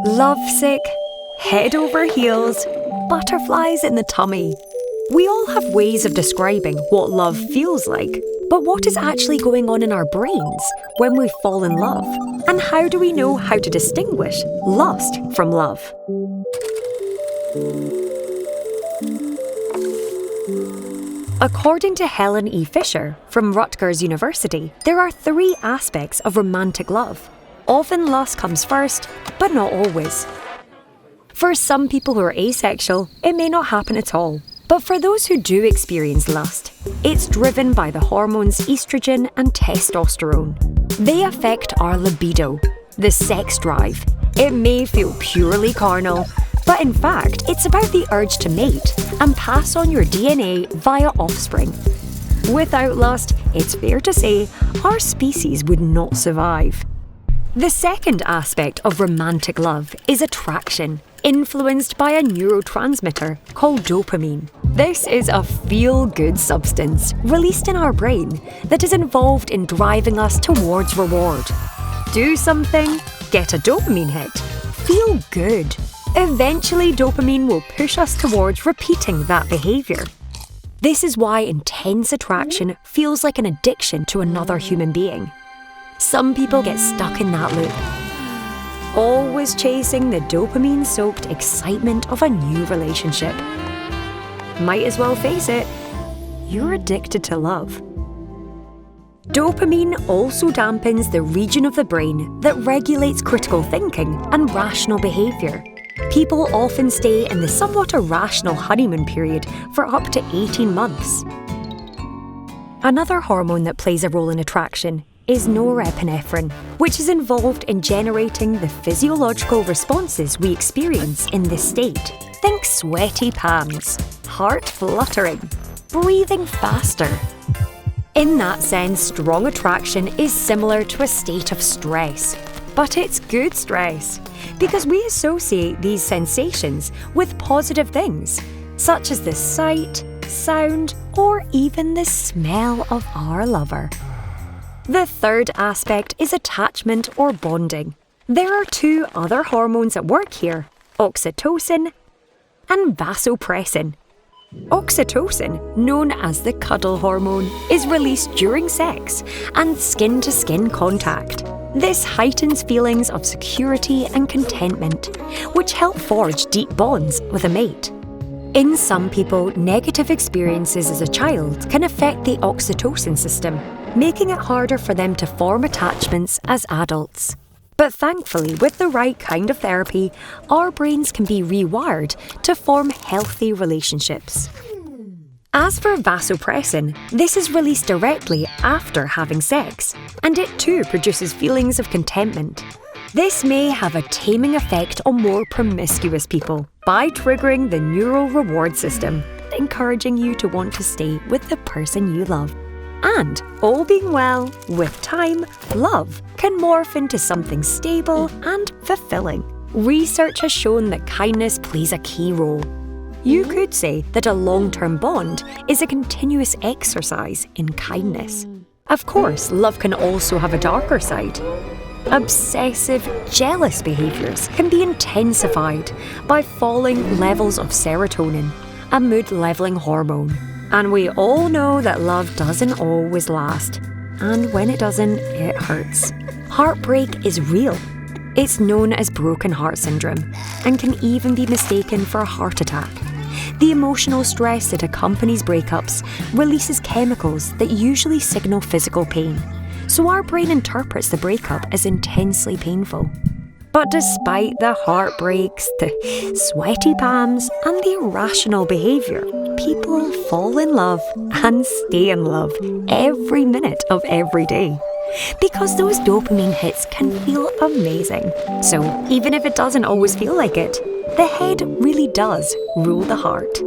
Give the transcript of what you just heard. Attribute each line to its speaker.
Speaker 1: Lovesick, head over heels, butterflies in the tummy. We all have ways of describing what love feels like, but what is actually going on in our brains when we fall in love? And how do we know how to distinguish lust from love? According to Helen E. Fisher from Rutgers University, there are 3 aspects of romantic love. Often lust comes first, but not always. For some people who are asexual, it may not happen at all. But for those who do experience lust, it's driven by the hormones estrogen and testosterone. They affect our libido, the sex drive. It may feel purely carnal, but in fact, it's about the urge to mate and pass on your DNA via offspring. Without lust, it's fair to say, our species would not survive. The second aspect of romantic love is attraction, influenced by a neurotransmitter called dopamine. This is a feel-good substance released in our brain that is involved in driving us towards reward. Do something, get a dopamine hit, feel good. Eventually, dopamine will push us towards repeating that behaviour. This is why intense attraction feels like an addiction to another human being. Some people get stuck in that loop, always chasing the dopamine-soaked excitement of a new relationship. Might as well face it, you're addicted to love. Dopamine also dampens the region of the brain that regulates critical thinking and rational behaviour. People often stay in the somewhat irrational honeymoon period for up to 18 months. Another hormone that plays a role in attraction is norepinephrine, which is involved in generating the physiological responses we experience in this state. Think sweaty palms, heart fluttering, breathing faster. In that sense, strong attraction is similar to a state of stress, but it's good stress, because we associate these sensations with positive things, such as the sight, sound, or even the smell of our lover. The third aspect is attachment or bonding. There are 2 other hormones at work here, oxytocin and vasopressin. Oxytocin, known as the cuddle hormone, is released during sex and skin-to-skin contact. This heightens feelings of security and contentment, which help forge deep bonds with a mate. In some people, negative experiences as a child can affect the oxytocin system, making it harder for them to form attachments as adults. But thankfully, with the right kind of therapy, our brains can be rewired to form healthy relationships. As for vasopressin, this is released directly after having sex, and it too produces feelings of contentment. This may have a taming effect on more promiscuous people by triggering the neural reward system, encouraging you to want to stay with the person you love. And, all being well, with time, love can morph into something stable and fulfilling. Research has shown that kindness plays a key role. You could say that a long-term bond is a continuous exercise in kindness. Of course, love can also have a darker side. Obsessive, jealous behaviours can be intensified by falling levels of serotonin, a mood-levelling hormone. And we all know that love doesn't always last. And when it doesn't, it hurts. Heartbreak is real. It's known as broken heart syndrome and can even be mistaken for a heart attack. The emotional stress that accompanies breakups releases chemicals that usually signal physical pain. So our brain interprets the breakup as intensely painful. But despite the heartbreaks, the sweaty palms, and the irrational behaviour, people fall in love and stay in love every minute of every day. Because those dopamine hits can feel amazing. So even if it doesn't always feel like it, the head really does rule the heart.